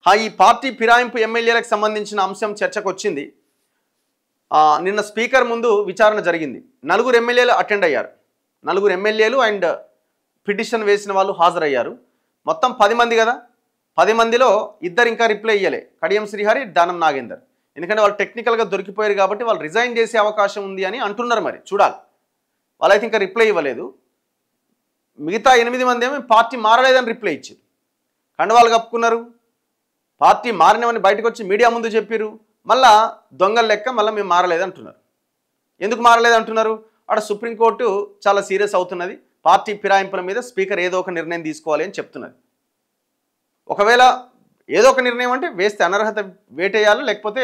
ఈ పార్టీ ఫిరాయింపు ఎమ్మెల్యేలకు సంబంధించిన అంశం చర్చకు వచ్చింది. నిన్న స్పీకర్ ముందు విచారణ జరిగింది. 4 ఎమ్మెల్యేలు అటెండ్ అయ్యారు. 4 ఎమ్మెల్యేలు అండ్ పిటిషన్ వేసిన వాళ్ళు హాజరయ్యారు. మొత్తం 10 మంది కదా. 10 మందిలో 2 ఇంకా రిప్లై ఇయ్యలే, కడియం శ్రీహరి, దానం నాగేందర్. ఎందుకంటే వాళ్ళు టెక్నికల్గా దొరికిపోయారు కాబట్టి వాళ్ళు రిజైన్ చేసే అవకాశం ఉంది అని అంటున్నారు. మరి చూడాలి. వాళ్ళైతే ఇంకా రిప్లై ఇవ్వలేదు. మిగతా 8 మంది ఏమో పార్టీ మారలేదని రిప్లై ఇచ్చారు. కండవాళ్ళు కప్పుకున్నారు. పార్టీ మారినవని బయటకు వచ్చి మీడియా ముందు చెప్పారు. మళ్ళా దొంగల లెక్క మళ్ళీ మేము మారలేదంటున్నారు. ఎందుకు మారలేదంటున్నారు? అక్కడ సుప్రీంకోర్టు చాలా సీరియస్ అవుతున్నది. పార్టీ ఫిరాయింపుల మీద స్పీకర్ ఏదో ఒక నిర్ణయం తీసుకోవాలి అని చెప్తున్నది. ఒకవేళ ఏదో ఒక నిర్ణయం అంటే వేస్తే అనర్హత వేటేయాలి, లేకపోతే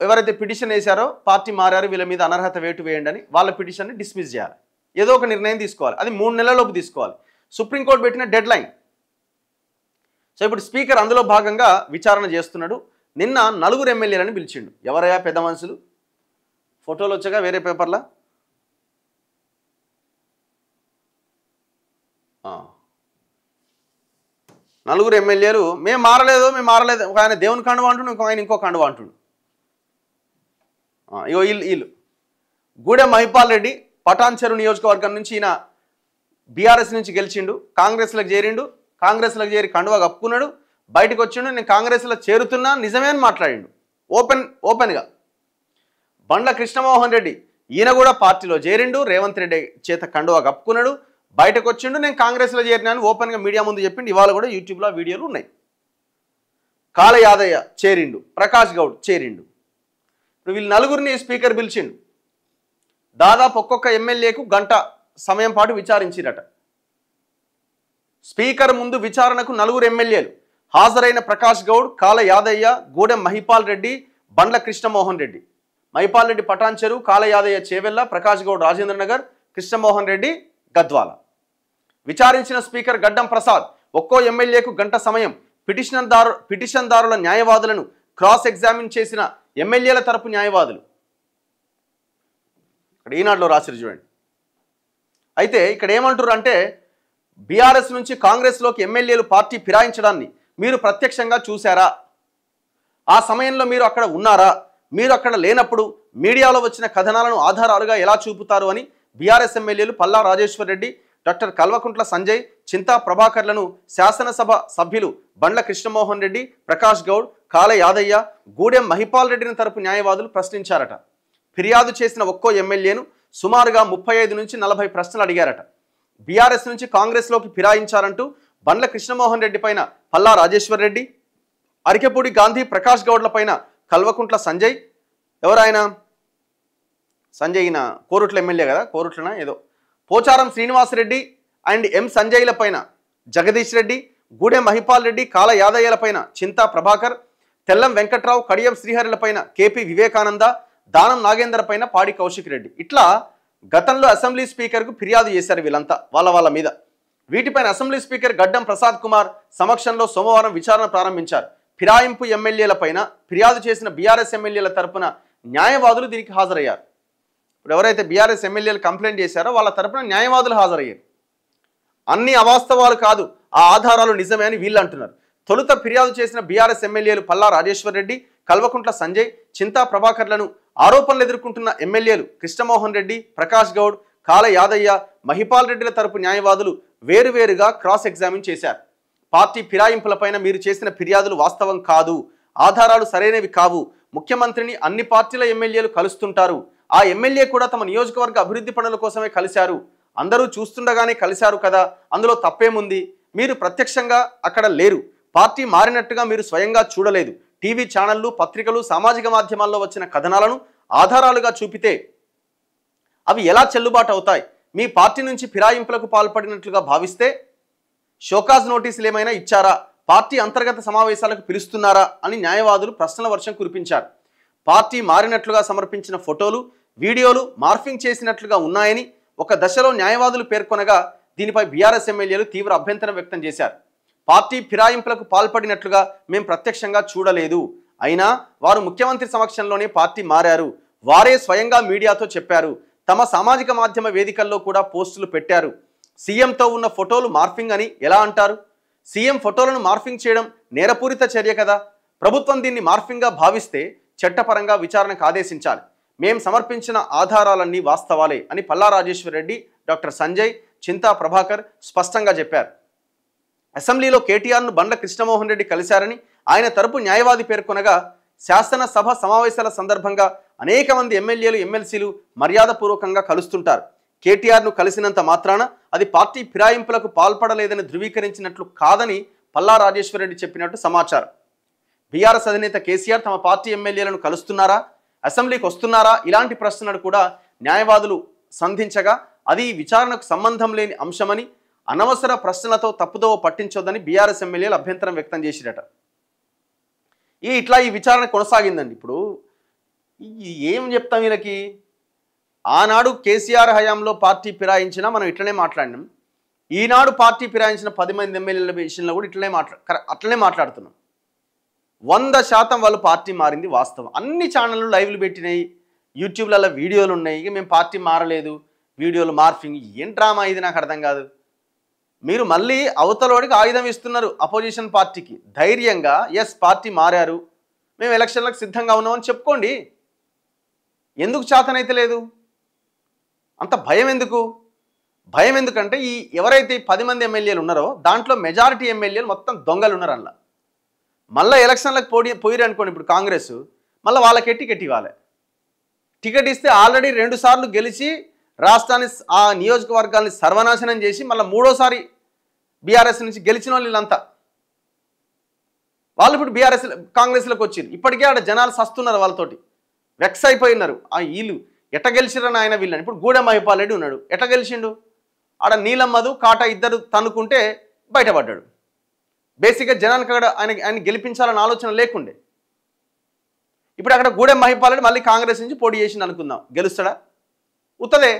ఎవరైతే పిటిషన్ వేశారో పార్టీ మారారు వీళ్ళ మీద అనర్హత వేటు వేయండి అని వాళ్ళ పిటిషన్ని డిస్మిస్ చేయాలి. ఏదో ఒక నిర్ణయం తీసుకోవాలి. అది 3 నెలలలోపు తీసుకోవాలి. సుప్రీంకోర్టు పెట్టిన డెడ్ లైన్. సో ఇప్పుడు స్పీకర్ అందులో భాగంగా విచారణ చేస్తున్నాడు. నిన్న 4 ఎమ్మెల్యేలను పిలిచిండు. ఎవరయ్యా పెద్ద మనుషులు? ఫోటోలు వచ్చాక వేరే పేపర్లా 4 ఎమ్మెల్యేలు మేము మారలేదు. ఒక ఆయన దేవుని కండువా అంటుండు, ఇంకో ఆయన ఇంకో కండువా అంటుండు. ఇగో వీళ్ళు గూడెం మహిపాల్ రెడ్డి పటాన్చెరు నియోజకవర్గం నుంచి ఈయన బీఆర్ఎస్ నుంచి గెలిచిండు. కాంగ్రెస్లోకి చేరిండు. కాంగ్రెస్లోకి చేరి కండువా కప్పుకున్నాడు. బయటకు వచ్చిండు. నేను కాంగ్రెస్లో చేరుతున్నా నిజమే అని మాట్లాడిండు ఓపెన్గా. బండ్ల కృష్ణమోహన్ రెడ్డి ఈయన కూడా పార్టీలో చేరిండు. రేవంత్ రెడ్డి చేత కండువా కప్పుకున్నాడు. బయటకు వచ్చిండు. నేను కాంగ్రెస్లో చేరినాను ఓపెన్గా మీడియా ముందు చెప్పిండు. ఇవాళ కూడా యూట్యూబ్లో వీడియోలు ఉన్నాయి. కాళ యాదయ్య చేరిండు. ప్రకాష్ గౌడ్ చేరిండు. ఇప్పుడు వీళ్ళు 4గురిని స్పీకర్ పిలిచిండు. దాదాపు ఒక్కొక్క ఎమ్మెల్యేకు గంట సమయం పాటు విచారించిరట. స్పీకర్ ముందు విచారణకు 4 ఎమ్మెల్యేలు హాజరైన ప్రకాష్ గౌడ్, కాళ యాదయ్య, గూడెం మహిపాల్ రెడ్డి, బండ్ల కృష్ణమోహన్ రెడ్డి. మహిపాల్ రెడ్డి పటాన్చెరు, కాళ యాదయ్య చేవెళ్ళ, ప్రకాష్ గౌడ్ రాజేంద్రనగర్, కృష్ణమోహన్ రెడ్డి గద్వాల. విచారించిన స్పీకర్ గడ్డం ప్రసాద్ ఒక్కో ఎమ్మెల్యేకు గంట సమయం, పిటిషన్దారుల న్యాయవాదులను క్రాస్ ఎగ్జామిన్ చేసిన ఎమ్మెల్యేల తరపు న్యాయవాదులు. ఇక్కడ ఈనాడులో రాసిరు చూడండి. అయితే ఇక్కడ ఏమంటారు అంటే బీఆర్ఎస్ నుంచి కాంగ్రెస్లోకి ఎమ్మెల్యేలు పార్టీ ఫిరాయించడాన్ని మీరు ప్రత్యక్షంగా చూశారా? ఆ సమయంలో మీరు అక్కడ ఉన్నారా? మీరు అక్కడ లేనప్పుడు మీడియాలో వచ్చిన కథనాలను ఆధారాలుగా ఎలా చూపుతారు అని బీఆర్ఎస్ ఎమ్మెల్యేలు పల్లా రాజేశ్వర్ రెడ్డి, డాక్టర్ కల్వకుంట్ల సంజయ్, చింతా ప్రభాకర్లను శాసనసభ సభ్యులు బండ్ల కృష్ణమోహన్ రెడ్డి, ప్రకాష్ గౌడ్, కాళ యాదయ్య, గూడెం మహిపాల్ రెడ్డిని తరపు న్యాయవాదులు ప్రశ్నించారట. ఫిర్యాదు చేసిన ఒక్కో ఎమ్మెల్యేను సుమారుగా 35 నుంచి 40 ప్రశ్నలు అడిగారట. బీఆర్ఎస్ నుంచి కాంగ్రెస్లోకి ఫిరాయించారంటూ బండ్ల కృష్ణమోహన్ రెడ్డి పైన పల్లా రాజేశ్వర్ రెడ్డి, అరికెపూడి గాంధీ, ప్రకాష్ గౌడ్ల పైన కల్వకుంట్ల సంజయ్, ఎవరైనా సంజయ్ ఈయన కోరుట్ల ఎమ్మెల్యే కదా, కోరుట్లన ఏదో, పోచారం శ్రీనివాసరెడ్డి అండ్ ఎం సంజయ్ల పైన జగదీష్ రెడ్డి, గూడెం మహిపాల్ రెడ్డి, కాళ యాదయ్యల పైన చింతా ప్రభాకర్, తెల్లం వెంకట్రావు, కడియం శ్రీహరిల పైన కేపీ వివేకానంద, దానం నాగేందర్ పైన పాడి కౌశిక్ రెడ్డి. ఇట్లా గతంలో అసెంబ్లీ స్పీకర్కు ఫిర్యాదు చేశారు వీళ్ళంతా వాళ్ళ మీద. వీటిపైన అసెంబ్లీ స్పీకర్ గడ్డం ప్రసాద్ కుమార్ సమక్షంలో సోమవారం విచారణ ప్రారంభించారు. ఫిరాయింపు ఎమ్మెల్యేల పైన ఫిర్యాదు చేసిన బీఆర్ఎస్ ఎమ్మెల్యేల తరపున న్యాయవాదులు దీనికి హాజరయ్యారు. ఇప్పుడు ఎవరైతే బీఆర్ఎస్ ఎమ్మెల్యేలు కంప్లైంట్ చేశారో వాళ్ళ తరపున న్యాయవాదులు హాజరయ్యారు. అన్ని అవాస్తవాలు కాదు, ఆ ఆధారాలు నిజమే అని వీళ్ళు అంటున్నారు. తొలుత ఫిర్యాదు చేసిన బీఆర్ఎస్ ఎమ్మెల్యేలు పల్లా రాజేశ్వర్ రెడ్డి, కల్వకుంట్ల సంజయ్, చింతా ప్రభాకర్లను ఆరోపణలు ఎదుర్కొంటున్న ఎమ్మెల్యేలు కృష్ణమోహన్ రెడ్డి, ప్రకాష్ గౌడ్, కాళ యాదయ్య, మహిపాల్ రెడ్డిల తరపు న్యాయవాదులు వేరువేరుగా క్రాస్ ఎగ్జామిన్ చేశారు. పార్టీ ఫిరాయింపులపైన మీరు చేసిన ఫిర్యాదులు వాస్తవం కాదు, ఆధారాలు సరైనవి కావు. ముఖ్యమంత్రిని అన్ని పార్టీల ఎమ్మెల్యేలు కలుస్తుంటారు. ఆ ఎమ్మెల్యే కూడా తమ నియోజకవర్గ అభివృద్ధి పనుల కోసమే కలిశారు. అందరూ చూస్తుండగానే కలిశారు కదా, అందులో తప్పేముంది? మీరు ప్రత్యక్షంగా అక్కడ లేరు. పార్టీ మారినట్టుగా మీరు స్వయంగా చూడలేదు. టీవీ ఛానళ్లు, పత్రికలు, సామాజిక మాధ్యమాల్లో వచ్చిన కథనాలను ఆధారాలుగా చూపితే అవి ఎలా చెల్లుబాటు అవుతాయి? మీ పార్టీ నుంచి ఫిరాయింపులకు పాల్పడినట్లుగా భావిస్తే షోకాజ్ నోటీసులు ఏమైనా ఇచ్చారా? పార్టీ అంతర్గత సమావేశాలకు పిలుస్తున్నారా అని న్యాయవాదులు ప్రశ్నల వర్షం కురిపించారు. పార్టీ మారినట్లుగా సమర్పించిన ఫోటోలు, వీడియోలు మార్ఫింగ్ చేసినట్లుగా ఉన్నాయని ఒక దశలో న్యాయవాదులు పేర్కొనగా దీనిపై బీఆర్ఎస్ ఎమ్మెల్యేలు తీవ్ర అభ్యంతరం వ్యక్తం చేశారు. పార్టీ ఫిరాయింపులకు పాల్పడినట్లుగా మేము ప్రత్యక్షంగా చూడలేదు. అయినా వారు ముఖ్యమంత్రి సమక్షంలోనే పార్టీ మారారు. వారే స్వయంగా మీడియాతో చెప్పారు. తమ సామాజిక మాధ్యమ వేదికల్లో కూడా పోస్టులు పెట్టారు. సీఎంతో ఉన్న ఫోటోలు మార్ఫింగ్ అని ఎలా అంటారు? సీఎం ఫోటోలను మార్ఫింగ్ చేయడం నేరపూరిత చర్య కదా. ప్రభుత్వం దీన్ని మార్ఫింగ్గా భావిస్తే చట్టపరంగా విచారణకు ఆదేశించాలి. మేం సమర్పించిన ఆధారాలన్నీ వాస్తవాలే అని పల్లా రాజేశ్వర్ రెడ్డి, డాక్టర్ సంజయ్, చింతా ప్రభాకర్ స్పష్టంగా చెప్పారు. అసెంబ్లీలో కేటీఆర్ను బండ్ల కృష్ణమోహన్ రెడ్డి కలిశారని ఆయన తరపు న్యాయవాది పేర్కొనగా, శాసనసభ సమావేశాల సందర్భంగా అనేక మంది ఎమ్మెల్యేలు, ఎమ్మెల్సీలు మర్యాదపూర్వకంగా కలుస్తుంటారు. కేటీఆర్ను కలిసినంత మాత్రాన అది పార్టీ ఫిరాయింపులకు పాల్పడలేదని ధృవీకరించినట్లు కాదని పల్లా రాజేశ్వర్ రెడ్డి చెప్పినట్టు సమాచారం. బీఆర్ఎస్ అధినేత కేసీఆర్ తమ పార్టీ ఎమ్మెల్యేలను కలుస్తున్నారా, అసెంబ్లీకి వస్తున్నారా, ఇలాంటి ప్రశ్నలు కూడా న్యాయవాదులు సంధించగా, అది విచారణకు సంబంధం లేని అంశమని, అనవసర ప్రశ్నలతో తప్పుదోవ పట్టించొద్దని బీఆర్ఎస్ ఎమ్మెల్యేలు అభ్యంతరం వ్యక్తం చేసిరట. ఇట్లా ఈ విచారణ కొనసాగిందండి. ఇప్పుడు ఏం చెప్తాం వీళ్ళకి? ఆనాడు కేసీఆర్ హయాంలో పార్టీ ఫిరాయించినా మనం ఇట్లనే మాట్లాడినాం. ఈనాడు పార్టీ ఫిరాయించిన 10 మంది ఎమ్మెల్యేల విషయంలో కూడా అట్లనే మాట్లాడుతున్నాం. 100% వాళ్ళు పార్టీ మారింది వాస్తవం. అన్ని ఛానళ్ళు లైవ్లు పెట్టినాయి, యూట్యూబ్లలో వీడియోలు ఉన్నాయి. ఇక మేము పార్టీ మారలేదు, వీడియోలు మార్ఫింగ్, ఏం డ్రామా ఇది? నాకు అర్థం కాదు. మీరు మళ్ళీ అవతలోడికి ఆయుధం ఇస్తున్నారు అపోజిషన్ పార్టీకి. ధైర్యంగా ఎస్ పార్టీ మారారు, మేము ఎలక్షన్లకు సిద్ధంగా ఉన్నామని చెప్పుకోండి. ఎందుకు చేతనైతే లేదు? అంత భయం ఎందుకు? భయం ఎందుకంటే ఎవరైతే 10 మంది ఎమ్మెల్యేలు ఉన్నారో దాంట్లో మెజారిటీ ఎమ్మెల్యేలు మొత్తం దొంగలు ఉన్నారు. అందులో మళ్ళీ ఎలక్షన్లకు పోయిరు అనుకోండి, ఇప్పుడు కాంగ్రెస్ మళ్ళీ వాళ్ళకి టికెట్ ఇవ్వాలి. టికెట్ ఇస్తే ఆల్రెడీ 2 సార్లు గెలిచి రాష్ట్రాన్ని, ఆ నియోజకవర్గాల్ని సర్వనాశనం చేసి మళ్ళీ 3వసారి బీఆర్ఎస్ నుంచి గెలిచిన వీళ్ళంతా వాళ్ళు ఇప్పుడు కాంగ్రెస్లోకి వచ్చారు. ఇప్పటికే ఆడ జనాలు సస్తున్నారు, వాళ్ళతోటి వెక్స్ అయిపోయినారు. వీళ్ళు ఎట్ట గెలిచిరని ఆయన వీళ్ళని. ఇప్పుడు గూడెం మహిపాల్ రెడ్డి ఉన్నాడు, ఎట్ట గెలిచిండు? ఆడ నీలమ్మదు కాటా ఇద్దరు తన్నుకుంటే బయటపడ్డాడు. బేసిక్గా జనానికి అక్కడ ఆయన గెలిపించాలని ఆలోచన లేకుండే. ఇప్పుడు అక్కడ గూడెం మహిపాల్ రెడ్డి మళ్ళీ కాంగ్రెస్ నుంచి పోటీ చేసింది అనుకుందాం, గెలుస్తాడా? ఉత్తదే.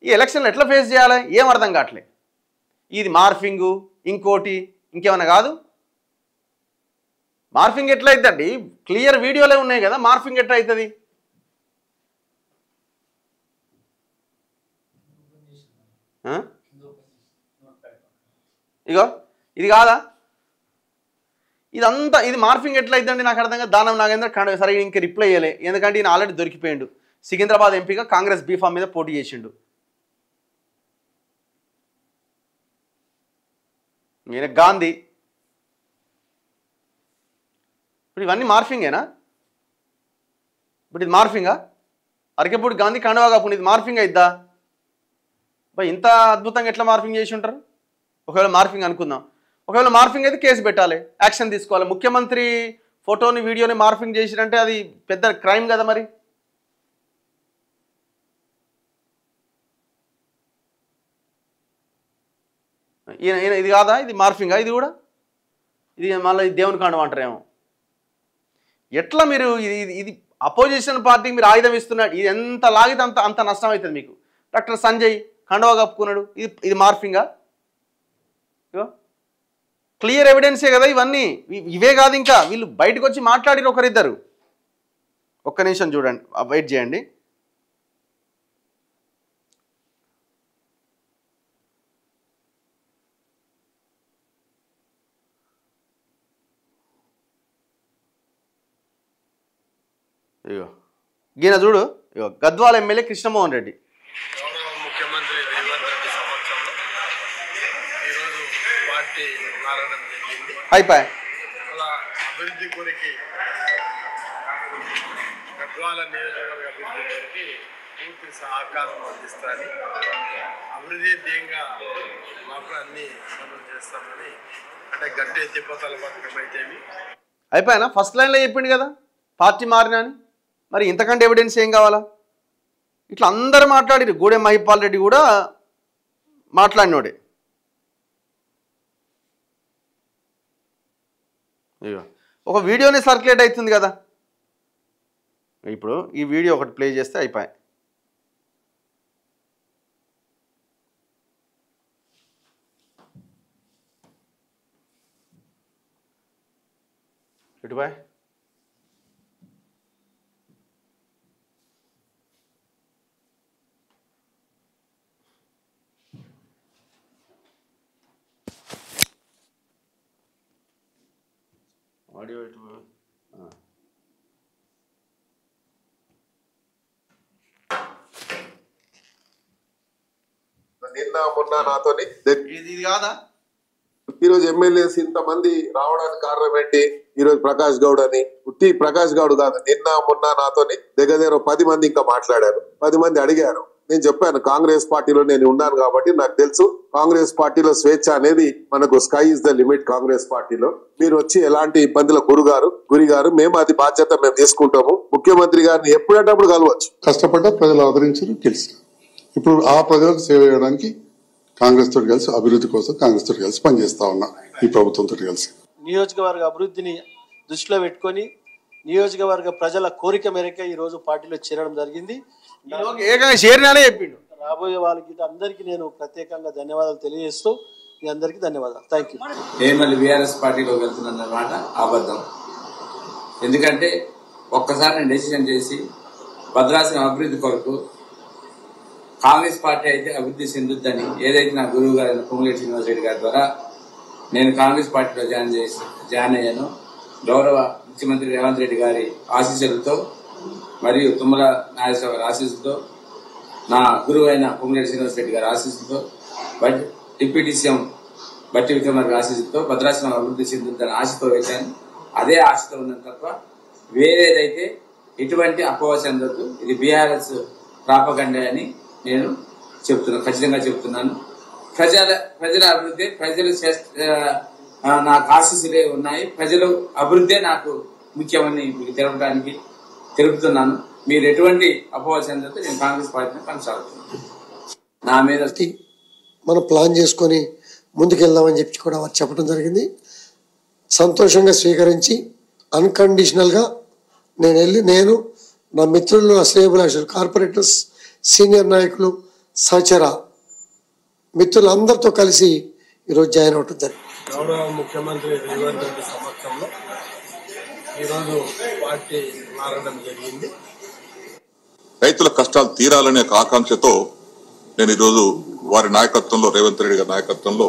ఈ ఎలక్షన్లు ఎట్లా ఫేస్ చేయాలి ఏం అర్థం కావట్లే. ఇది మార్ఫింగు, ఇంకోటి ఇంకేమైనా కాదు. మార్ఫింగ్ ఎట్లా అవుతుందండి? క్లియర్ వీడియోలే ఉన్నాయి కదా, మార్ఫింగ్ ఎట్లా అవుతుంది? ఇగో ఇది కాదా? ఇదంతా ఇది మార్ఫింగ్ ఎట్లా అవుతుందండి? నాకు అర్థం కాదు. దానం నాగేంద్ర సరిగ్గా ఇంకా రిప్లై చేయలే, ఎందుకంటే ఈయన ఆల్రెడీ దొరికిపోయాడు. సికింద్రాబాద్ ఎంపీగా కాంగ్రెస్ బీఫామ్ మీద పోటీ చేసిండు. ఈయన గాంధీ. ఇప్పుడు ఇవన్నీ మార్ఫింగేనా? ఇప్పుడు ఇది మార్ఫింగా? అరకెప్పుడు గాంధీ కండువా కాకుండా ఇది మార్ఫింగ్ అయిద్దా? ఇంత అద్భుతంగా ఎట్లా మార్ఫింగ్ చేసి ఉంటారు? ఒకవేళ మార్ఫింగ్ అనుకుందాం, ఒకవేళ మార్ఫింగ్ అయితే కేసు పెట్టాలి, యాక్షన్ తీసుకోవాలి. ముఖ్యమంత్రి ఫోటోని, వీడియోని మార్ఫింగ్ చేసిరంటే అది పెద్ద క్రైమ్ కదా. మరి ఇది కాదా? ఇది మార్ఫింగా? ఇది కూడా ఇది మళ్ళీ దేవుని కాండం అంటారేమో. ఎట్లా మీరు ఇది అపోజిషన్ పార్టీకి మీరు ఆయుధం ఇస్తున్నాడు. ఇది ఎంత లాగితే అంత నష్టం అవుతుంది మీకు. డాక్టర్ సంజయ్ కండవా కప్పుకున్నాడు, ఇది మార్ఫింగా? క్లియర్ ఎవిడెన్సే కదా ఇవన్నీ. ఇవే కాదు, ఇంకా వీళ్ళు బయటకు వచ్చి మాట్లాడిన ఒకరిద్దరు. ఒక్క నిమిషం చూడండి, వెయిట్ చేయండి. ఇగో ఈయన చూడు, ఇగో గద్వాల ఎమ్మెల్యే కృష్ణమోహన్ రెడ్డి. ముఖ్యమంత్రి రేవంత్ రెడ్డి సమక్షంలో ఈరోజు పార్టీ మారడం జరిగింది. అయిపోయి అలా అభివృద్ధి కొరికి గద్వాల నియోజకవర్గ అభివృద్ధి కొరికి పూర్తి సహకారం అందిస్తారని, అభివృద్ధి ధ్యేయంగా మాకు అన్ని పనులు చేస్తామని, అంటే గట్టి ఎత్తిపోతల పథకం అయితేవి అయిపోయానా? ఫస్ట్ లైన్లో చెప్పిండు కదా పార్టీ మారినా అని. మరి ఇంతకంటే ఎవిడెన్స్ ఏం కావాలా? ఇట్లా అందరూ మాట్లాడిరు. గూడెం మహిపాల్ రెడ్డి కూడా మాట్లాడినోడే. ఇగో ఒక వీడియోనే సర్క్యులేట్ అవుతుంది కదా. ఇప్పుడు ఈ వీడియో ఒకటి ప్లే చేస్తే అయిపోయాయి. ఇటు బాయ్. ఆడియో ఎటు నిన్న మొన్న నాతోని ఇది కాదా ఈరోజు ఎమ్మెల్యేస్ ఇంతమంది రావడానికి కారణం ఏంటి? ఈరోజు ప్రకాష్ గౌడ్ అని ఉట్టి ప్రకాష్ గౌడ్ కాదు, నిన్న మొన్న నాతోని దగ్గర 10 మంది ఇంకా మాట్లాడారు. 10 మంది అడిగారు. నేను చెప్పాను కాంగ్రెస్ పార్టీలో నేను ఉన్నాను కాబట్టి నాకు తెలుసు, కాంగ్రెస్ పార్టీలో స్వేచ్ఛ అనేది మనకు sky is the limit. Congress పార్టీలో మీరు వచ్చి ఎలాంటి ఇబ్బందుల గురి గారు మేము అది బాధ్యత మేము తీసుకుంటాము. ముఖ్యమంత్రి గారిని ఎప్పుడేటప్పుడు కలవచ్చు. కష్టపడ్డ ప్రజలు ఆదరించారు, గెలిచిన. ఇప్పుడు ఆ ప్రజలకు సేవ చేయడానికి కాంగ్రెస్ తోటి కలిసి, అభివృద్ధి కోసం కాంగ్రెస్ తోటి కలిసి పనిచేస్తా ఉన్నా, ఈ ప్రభుత్వంతో కలిసి. నియోజకవర్గ అభివృద్ధిని దృష్టిలో పెట్టుకొని నియోజకవర్గ ప్రజల కోరిక మేరకే ఈరోజు పార్టీలో చేరడం జరిగింది. రాబోయే వాళ్ళకి అందరికీ నేను ప్రత్యేకంగా ధన్యవాదాలు తెలియజేస్తూ మీ అందరికీ ధన్యవాదాలు. Thank you. నేను మళ్ళీ బీఆర్ఎస్ పార్టీలో వెళ్తున్నమాట అబద్ధం. ఎందుకంటే ఒక్కసారి నేను డెసిషన్ చేసి భద్రాచలం అభివృద్ధి కొరకు కాంగ్రెస్ పార్టీ అయితే అభివృద్ధి చెందుద్దని ఏదైతే నా గురువు గారు పొంగులేటి శ్రీనివాసరెడ్డి గారి ద్వారా నేను కాంగ్రెస్ పార్టీలో జాయిన్ అయ్యాను. గౌరవ ముఖ్యమంత్రి రేవంత్ రెడ్డి గారి ఆశీస్సులతో మరియు తుమ్మల నాగేశ్వర గారి ఆశీస్సులతో, నా గురువు అయిన పొంగులేటి శ్రీనివాసరెడ్డి గారి ఆశీస్సులతో, డిప్యూటీ సీఎం బట్టి విక్రమార్క ఆశీస్సులతో భద్రాచలం అభివృద్ధి చెందుద్దని ఆశతో వేశాను. అదే ఆశతో ఉన్నాను తప్ప వేరేదైతే ఎటువంటి అపోహ చెందొద్దు. ఇది బీఆర్ఎస్ ప్రాపగండ అని నేను ఖచ్చితంగా చెప్తున్నాను. ప్రజల అభివృద్ధి, ప్రజలు నాకు ఆశీస్సులే ఉన్నాయి. ప్రజలు అభివృద్ధే నాకు ముఖ్యమని మీకు తెలుపుతున్నాను. మీరు ఎటువంటి అపోహ చెందొద్దు. నేను కాంగ్రెస్ పార్టీని కొనసాగుతున్నాను. నా మీద మనం ప్లాన్ చేసుకొని ముందుకెళ్దామని చెప్పి కూడా వారు చెప్పడం జరిగింది. సంతోషంగా స్వీకరించి అన్కండిషనల్గా నేను నా మిత్రులు, నా శ్రేయభిలాషులు, కార్పొరేటర్స్, సీనియర్ నాయకులు, సహచర మిత్రులందరితో కలిసి ఈరోజు జాయిన్ అవటం జరిగింది. గౌరవ ముఖ్యమంత్రి రేవంత్ రెడ్డి సమక్షంలో ఈరోజు పార్టీ మారడం జరిగింది. రైతుల కష్టాలు తీరాలనే ఆకాంక్షతో నేను ఈరోజు వారి నాయకత్వంలో, రేవంత్ రెడ్డి గారి నాయకత్వంలో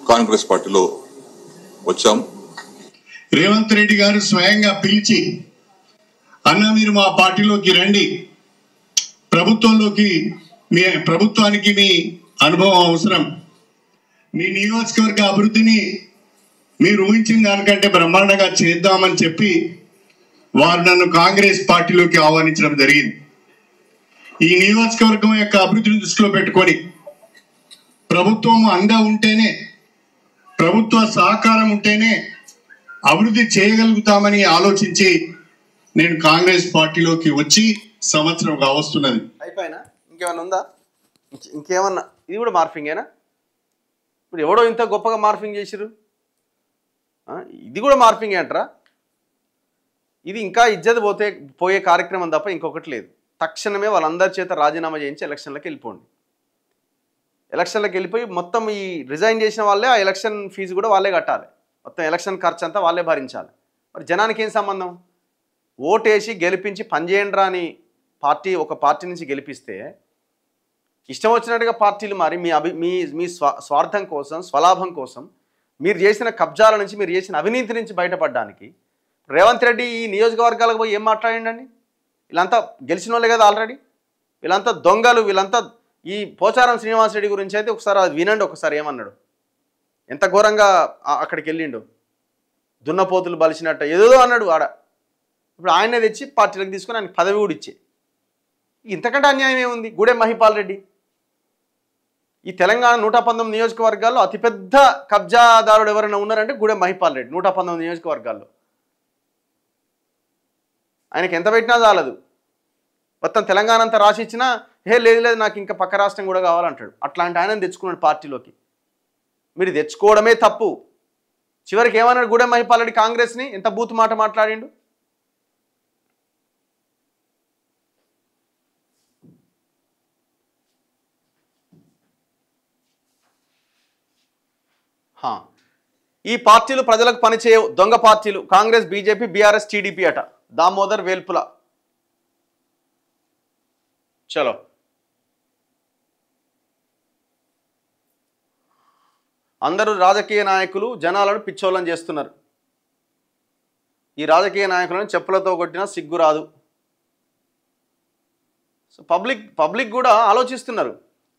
కాంగ్రెస్ పార్టీలో వచ్చాం. రేవంత్ రెడ్డి గారు స్వయంగా పిలిచి, అన్న మీరు మా పార్టీలోకి రండి, ప్రభుత్వానికి మీ అనుభవం అవసరం, మీ నియోజకవర్గ అభివృద్ధిని మీరు ఊహించిన దానికంటే బ్రహ్మాండంగా చేద్దామని చెప్పి వారు నన్ను కాంగ్రెస్ పార్టీలోకి ఆహ్వానించడం జరిగింది. ఈ నియోజకవర్గం యొక్క అభివృద్ధిని దృష్టిలో పెట్టుకొని ప్రభుత్వం అండ ఉంటేనే, ప్రభుత్వ సహకారం ఉంటేనే అభివృద్ధి చేయగలుగుతామని ఆలోచించి నేను కాంగ్రెస్ పార్టీలోకి వచ్చి సంవత్సరం కావస్తున్నది. అయిపోయినా ఇంకేమన్నా ఉందా? ఇంకేమన్నా? ఇది కూడా మార్ఫింగేనా? ఇప్పుడు ఎవడో ఇంత గొప్పగా మార్ఫింగ్ చేసిరు, ఇది కూడా మార్ఫింగే అంటారా? ఇది ఇంకా ఇజ్జత్ పోయే కార్యక్రమం తప్ప ఇంకొకటి లేదు. తక్షణమే వాళ్ళందరి చేత రాజీనామా చేయించి ఎలక్షన్లకు వెళ్ళిపోండి. ఎలక్షన్లకు వెళ్ళిపోయి మొత్తం ఈ రిజైన్ చేసిన వాళ్ళే ఆ ఎలక్షన్ ఫీజు కూడా వాళ్ళే కట్టాలి. మొత్తం ఎలక్షన్ ఖర్చు అంతా వాళ్ళే భరించాలి. మరి జనానికి ఏం సంబంధం? ఓటేసి గెలిపించి పనిచేయండిరా అని ఒక పార్టీ నుంచి గెలిపిస్తే ఇష్టం వచ్చినట్టుగా పార్టీలు మారి మీ స్వార్థం కోసం, స్వలాభం కోసం మీరు చేసిన కబ్జాల నుంచి, మీరు చేసిన అవినీతి నుంచి బయటపడడానికి రేవంత్ రెడ్డి ఈ నియోజకవర్గాలకు పోయి ఏం మాట్లాడిండండి? వీళ్ళంతా గెలిచిన వాళ్ళే కదా ఆల్రెడీ. వీళ్ళంతా దొంగలు, వీళ్ళంతా. ఈ పోచారం శ్రీనివాసరెడ్డి గురించి అయితే ఒకసారి అది వినండి. ఒకసారి ఏమన్నాడు, ఎంత ఘోరంగా అక్కడికి వెళ్ళిండు, దున్నపోతులు బలిసినట్టు ఏదో అన్నాడు ఆడ. ఇప్పుడు ఆయనే తెచ్చి పార్టీలకు తీసుకొని ఆయనకు పదవి కూడా ఇచ్చే. ఇంతకంటే అన్యాయం ఏముంది? గూడెం మహిపాల్ రెడ్డి ఈ తెలంగాణ 119 నియోజకవర్గాల్లో అతిపెద్ద కబ్జాదారుడు ఎవరైనా ఉన్నారంటే గూడెం మహిపాల్ రెడ్డి. 119 నియోజకవర్గాల్లో ఆయనకి ఎంత పెట్టినా చాలదు. మొత్తం తెలంగాణ అంతా రాసి ఇచ్చినా లేదు నాకు ఇంకా పక్క రాష్ట్రం కూడా కావాలంటాడు. అట్లాంటి ఆయన తెచ్చుకున్నాడు పార్టీలోకి. మీరు తెచ్చుకోవడమే తప్పు. చివరికి ఏమన్నాడు గూడెం మహిపాల్ రెడ్డి కాంగ్రెస్ని? ఎంత బూత్ మాట మాట్లాడిండు. ఈ పార్టీలు ప్రజలకు పనిచేయవు, దొంగ పార్టీలు, కాంగ్రెస్, బీజేపీ, బీఆర్ఎస్, టీడీపీ అట. దామోదర్ వేల్పుల. చలో అందరూ రాజకీయ నాయకులు జనాలను పిచ్చోళ్ళని చేస్తున్నారు. ఈ రాజకీయ నాయకులను చెప్పులతో కొట్టినా సిగ్గు రాదు. సో పబ్లిక్ కూడా ఆలోచిస్తున్నారు.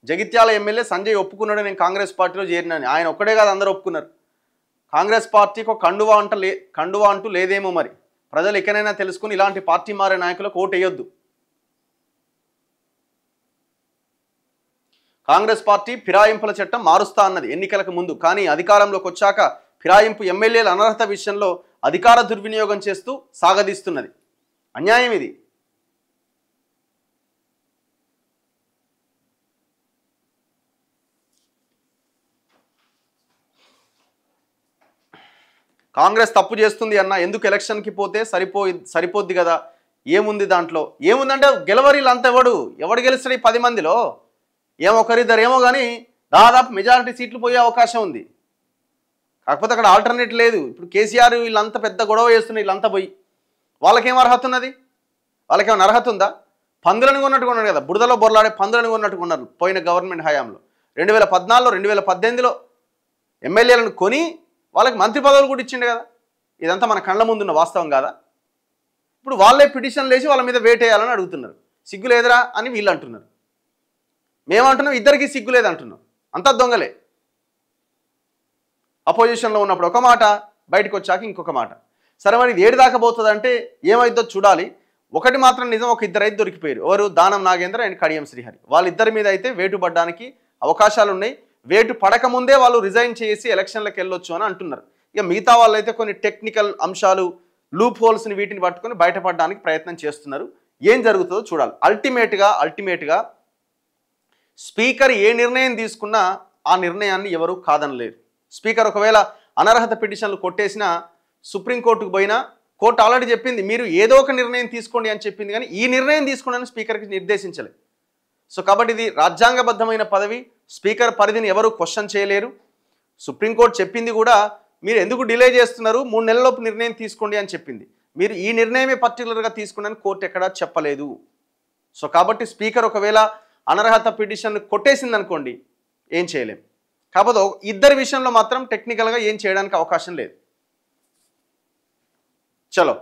జగిత్యాల ఎమ్మెల్యే సంజయ్ ఒప్పుకున్నాడు నేను కాంగ్రెస్ పార్టీలో చేరినని. ఆయన ఒక్కడే కాదు, అందరూ ఒప్పుకున్నారు. కాంగ్రెస్ పార్టీకి ఒక కండువా అంటూ లేదేమో. మరి ప్రజలు ఎక్కడైనా తెలుసుకుని ఇలాంటి పార్టీ మారే నాయకులకు ఓటు వేయొద్దు. కాంగ్రెస్ పార్టీ ఫిరాయింపుల చట్టం మారుస్తా అన్నది ఎన్నికలకు ముందు. కానీ అధికారంలోకి వచ్చాక ఫిరాయింపు ఎమ్మెల్యేల అనర్హత విషయంలో అధికార దుర్వినియోగం చేస్తూ సాగదీస్తున్నది. అన్యాయం ఇది. కాంగ్రెస్ తప్పు చేస్తుంది అన్న, ఎందుకు ఎలక్షన్కి పోతే సరిపోద్ది కదా, ఏముంది దాంట్లో? ఏముందంటే గెలవరీలంతా ఎవడు గెలుస్తాడు? 10 మందిలో ఏమో ఒకరిద్దరేమో, కానీ దాదాపు మెజారిటీ సీట్లు పోయే అవకాశం ఉంది. కాకపోతే అక్కడ ఆల్టర్నేట్ లేదు. ఇప్పుడు కేసీఆర్ వీళ్ళంతా పెద్ద గొడవ చేస్తున్నారు, వీళ్ళంతా పోయి వాళ్ళకేం అర్హత ఉన్నది? వాళ్ళకేమైనా అర్హత ఉందా? పందులను కొన్నట్టుగా ఉన్నారు కదా, బురదలో బొరలాడే పందులను కొన్నట్టుగా ఉన్నారు పోయిన గవర్నమెంట్ హయాంలో. 2014లో 2018లో ఎమ్మెల్యేలను కొని వాళ్ళకి మంత్రి పదవులు కూడా ఇచ్చిండు కదా. ఇదంతా మన కళ్ళ ముందున్న వాస్తవం కాదా? ఇప్పుడు వాళ్ళే పిటిషన్లు వేసి వాళ్ళ మీద వేటేయాలని అడుగుతున్నారు. సిగ్గు లేదురా అని వీళ్ళు అంటున్నారు. మేమంటున్నాం ఇద్దరికి సిగ్గు లేదంటున్నాం. అంతా దొంగలే. అపోజిషన్లో ఉన్నప్పుడు ఒక మాట, బయటకు వచ్చాక ఇంకొక మాట. సరే మరి ఇది ఏడు దాకా పోతుంది అంటే ఏమైందో చూడాలి. ఒకటి మాత్రం నిజం, ఒక ఇద్దరు అయితే దొరికిపోయారు. ఎవరు? దానం నాగేంద్ర అండ్ కడియం శ్రీహరి. వాళ్ళిద్దరి మీద అయితే వేటు పడడానికి అవకాశాలు ఉన్నాయి. వేటు పడకముందే వాళ్ళు రిజైన్ చేసి ఎలక్షన్లకు వెళ్ళొచ్చు అని అంటున్నారు. ఇక మిగతా వాళ్ళు అయితే కొన్ని టెక్నికల్ అంశాలు, లూప్ హోల్స్ని వీటిని పట్టుకొని బయటపడడానికి ప్రయత్నం చేస్తున్నారు. ఏం జరుగుతుందో చూడాలి. అల్టిమేట్గా స్పీకర్ ఏ నిర్ణయం తీసుకున్నా ఆ నిర్ణయాన్ని ఎవరు కాదనలేరు. స్పీకర్ ఒకవేళ అనర్హత పిటిషన్లు కొట్టేసినా సుప్రీంకోర్టుకు పోయినా కోర్టు ఆల్రెడీ చెప్పింది మీరు ఏదో ఒక నిర్ణయం తీసుకోండి అని చెప్పింది, కానీ ఈ నిర్ణయం తీసుకోండి స్పీకర్కి నిర్దేశించలేదు. సో కాబట్టి ఇది రాజ్యాంగబద్ధమైన పదవి. స్పీకర్ పరిధిని ఎవరు క్వశ్చన్ చేయలేరు. సుప్రీంకోర్టు చెప్పింది కూడా మీరు ఎందుకు డిలే చేస్తున్నారు, 3 నెలలలోపు నిర్ణయం తీసుకోండి అని చెప్పింది. మీరు ఈ నిర్ణయమే పర్టికులర్గా తీసుకోండి అని కోర్టు ఎక్కడా చెప్పలేదు. సో కాబట్టి స్పీకర్ ఒకవేళ అనర్హత పిటిషన్ కొట్టేసింది అనుకోండి, ఏం చేయలేం. కాకపోతే ఇద్దరి విషయంలో మాత్రం టెక్నికల్గా ఏం చేయడానికి అవకాశం లేదు. చలో.